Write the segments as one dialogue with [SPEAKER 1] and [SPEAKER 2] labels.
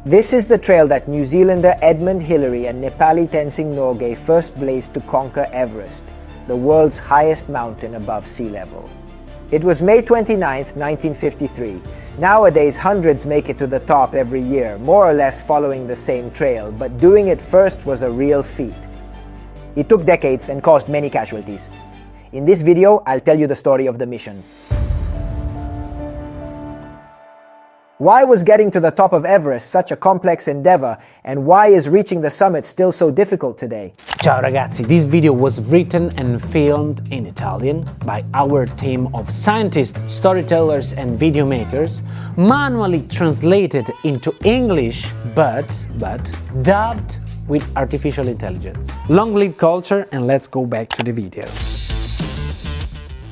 [SPEAKER 1] This is the trail that New Zealander Edmund, Hillary and Nepali Tenzing Norgay first blazed to conquer Everest, the world's highest mountain above sea level. It was May 29, 1953. Nowadays, hundreds make it to the top every year, more or less following the same trail, but doing it first was a real feat. It took decades and caused many casualties. In this video, I'll tell you the story of the mission. Why was getting to the top of Everest such a complex endeavor, and why is reaching the summit still so difficult today?
[SPEAKER 2] Ciao ragazzi, this video was written and filmed in Italian by our team of scientists, storytellers and video makers, manually translated into English but dubbed with artificial intelligence. Long live culture, and let's go back to the video.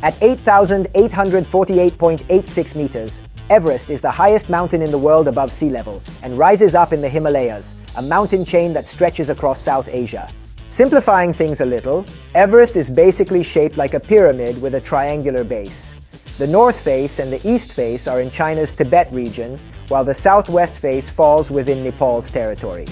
[SPEAKER 1] At 8,848.86 meters, Everest is the highest mountain in the world above sea level and rises up in the Himalayas, a mountain chain that stretches across South Asia. Simplifying things a little, Everest is basically shaped like a pyramid with a triangular base. The north face and the east face are in China's Tibet region, while the southwest face falls within Nepal's territory.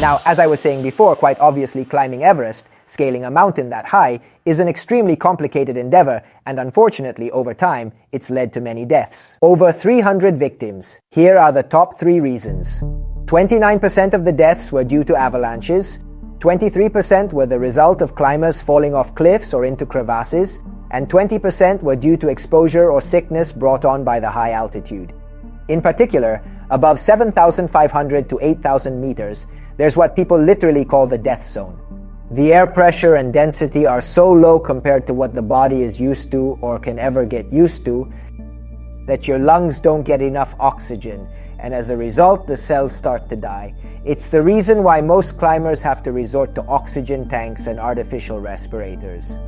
[SPEAKER 1] Now, as I was saying before, quite obviously climbing Everest, scaling a mountain that high, is an extremely complicated endeavor, and unfortunately, over time, it's led to many deaths. Over 300 victims. Here are the top 3 reasons. 29% of the deaths were due to avalanches, 23% were the result of climbers falling off cliffs or into crevasses, and 20% were due to exposure or sickness brought on by the high altitude. In particular, above 7,500 to 8,000 meters, there's what people literally call the death zone. The air pressure and density are so low compared to what the body is used to or can ever get used to that your lungs don't get enough oxygen, and as a result, the cells start to die. It's the reason why most climbers have to resort to oxygen tanks and artificial respirators.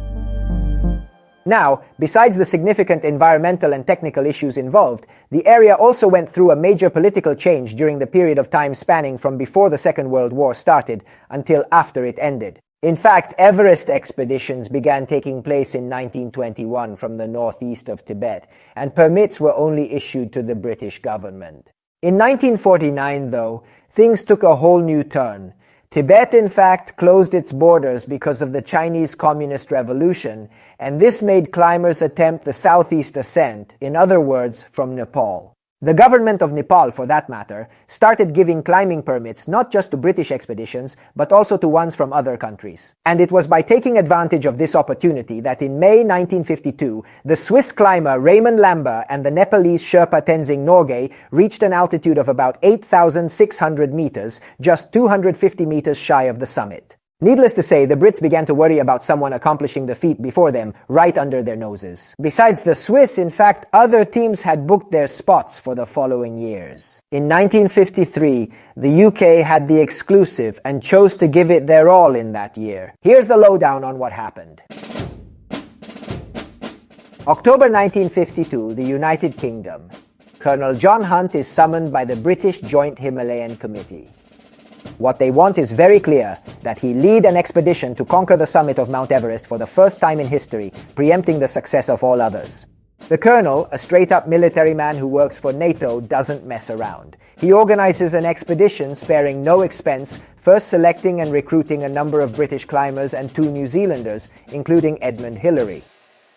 [SPEAKER 1] Now, besides the significant environmental and technical issues involved, the area also went through a major political change during the period of time spanning from before the Second World War started until after it ended. In fact, Everest expeditions began taking place in 1921 from the northeast of Tibet, and permits were only issued to the British government. In 1949, though, things took a whole new turn. Tibet, in fact, closed its borders because of the Chinese Communist Revolution, and this made climbers attempt the southeast ascent, in other words, from Nepal. The government of Nepal, for that matter, started giving climbing permits not just to British expeditions, but also to ones from other countries. And it was by taking advantage of this opportunity that in May 1952, the Swiss climber Raymond Lambert and the Nepalese Sherpa Tenzing Norgay reached an altitude of about 8,600 meters, just 250 meters shy of the summit. Needless to say, the Brits began to worry about someone accomplishing the feat before them, right under their noses. Besides the Swiss, in fact, other teams had booked their spots for the following years. In 1953, the UK had the exclusive and chose to give it their all in that year. Here's the lowdown on what happened. October 1952, the United Kingdom. Colonel John Hunt is summoned by the British Joint Himalayan Committee. What they want is very clear, that he lead an expedition to conquer the summit of Mount Everest for the first time in history, preempting the success of all others. The colonel, a straight-up military man who works for NATO, doesn't mess around. He organizes an expedition sparing no expense, first selecting and recruiting a number of British climbers and 2 New Zealanders, including Edmund Hillary.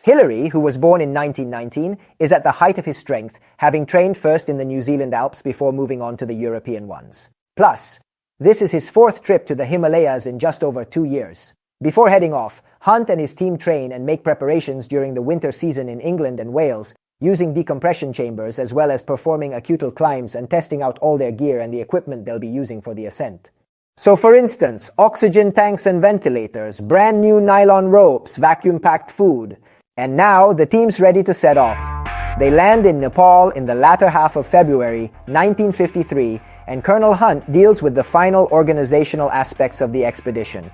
[SPEAKER 1] Hillary, who was born in 1919, is at the height of his strength, having trained first in the New Zealand Alps before moving on to the European ones. Plus, this is his 4th trip to the Himalayas in just over 2 years. Before heading off, Hunt and his team train and make preparations during the winter season in England and Wales, using decompression chambers as well as performing acutal climbs and testing out all their gear and the equipment they'll be using for the ascent. So for instance, oxygen tanks and ventilators, brand new nylon ropes, vacuum-packed food. And now the team's ready to set off. They land in Nepal in the latter half of February 1953, and Colonel Hunt deals with the final organizational aspects of the expedition.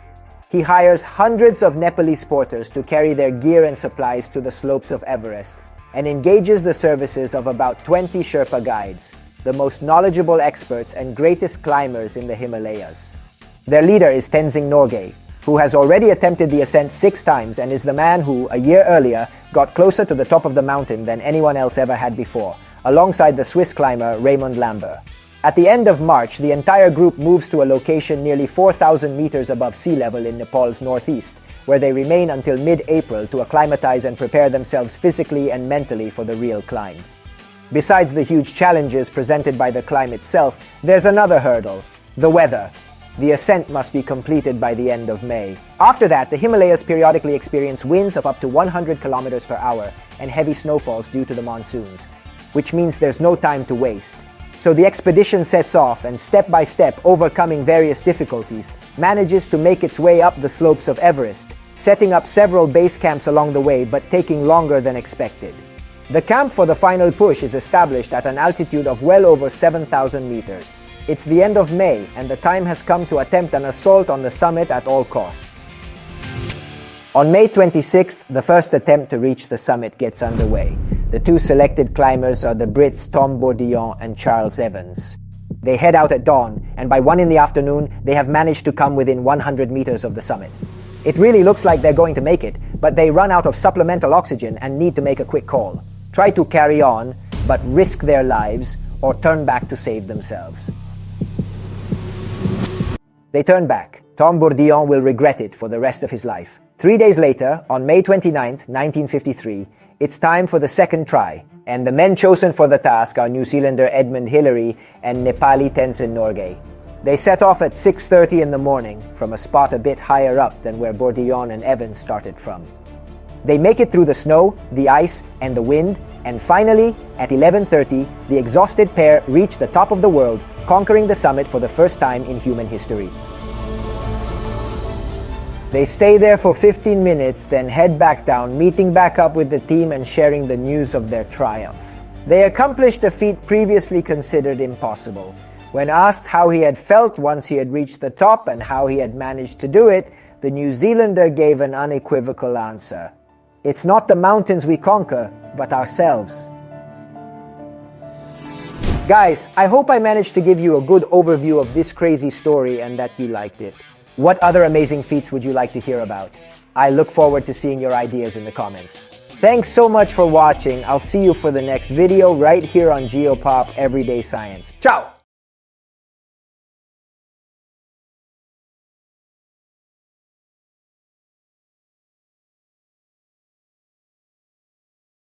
[SPEAKER 1] He hires hundreds of Nepalese porters to carry their gear and supplies to the slopes of Everest, and engages the services of about 20 Sherpa guides, the most knowledgeable experts and greatest climbers in the Himalayas. Their leader is Tenzing Norgay, who has already attempted the ascent 6 times and is the man who, a year earlier, got closer to the top of the mountain than anyone else ever had before, alongside the Swiss climber Raymond Lambert. At the end of March, the entire group moves to a location nearly 4,000 meters above sea level in Nepal's northeast, where they remain until mid-April to acclimatize and prepare themselves physically and mentally for the real climb. Besides the huge challenges presented by the climb itself, there's another hurdle: the weather. The ascent must be completed by the end of May. After that, the Himalayas periodically experience winds of up to 100 kilometers per hour and heavy snowfalls due to the monsoons, which means there's no time to waste. So the expedition sets off and step by step, overcoming various difficulties, manages to make its way up the slopes of Everest, setting up several base camps along the way but taking longer than expected. The camp for the final push is established at an altitude of well over 7,000 meters. It's the end of May, and the time has come to attempt an assault on the summit at all costs. On May 26th, the first attempt to reach the summit gets underway. The two selected climbers are the Brits Tom Bourdillon and Charles Evans. They head out at dawn, and by 1 in the afternoon, they have managed to come within 100 meters of the summit. It really looks like they're going to make it, but they run out of supplemental oxygen and need to make a quick call. Try to carry on, but risk their lives, or turn back to save themselves. They turn back. Tom Bourdillon will regret it for the rest of his life. 3 days later, on May 29th, 1953, it's time for the second try, and the men chosen for the task are New Zealander Edmund Hillary and Nepali Tenzing Norgay. They set off at 6:30 in the morning from a spot a bit higher up than where Bourdillon and Evans started from. They make it through the snow, the ice, and the wind, and finally, at 11:30, the exhausted pair reach the top of the world, conquering the summit for the first time in human history. They stay there for 15 minutes, then head back down, meeting back up with the team and sharing the news of their triumph. They accomplished a feat previously considered impossible. When asked how he had felt once he had reached the top and how he had managed to do it, the New Zealander gave an unequivocal answer. It's not the mountains we conquer, but ourselves. Guys, I hope I managed to give you a good overview of this crazy story and that you liked it. What other amazing feats would you like to hear about? I look forward to seeing your ideas in the comments. Thanks so much for watching. I'll see you for the next video right here on Geopop Everyday Science. Ciao!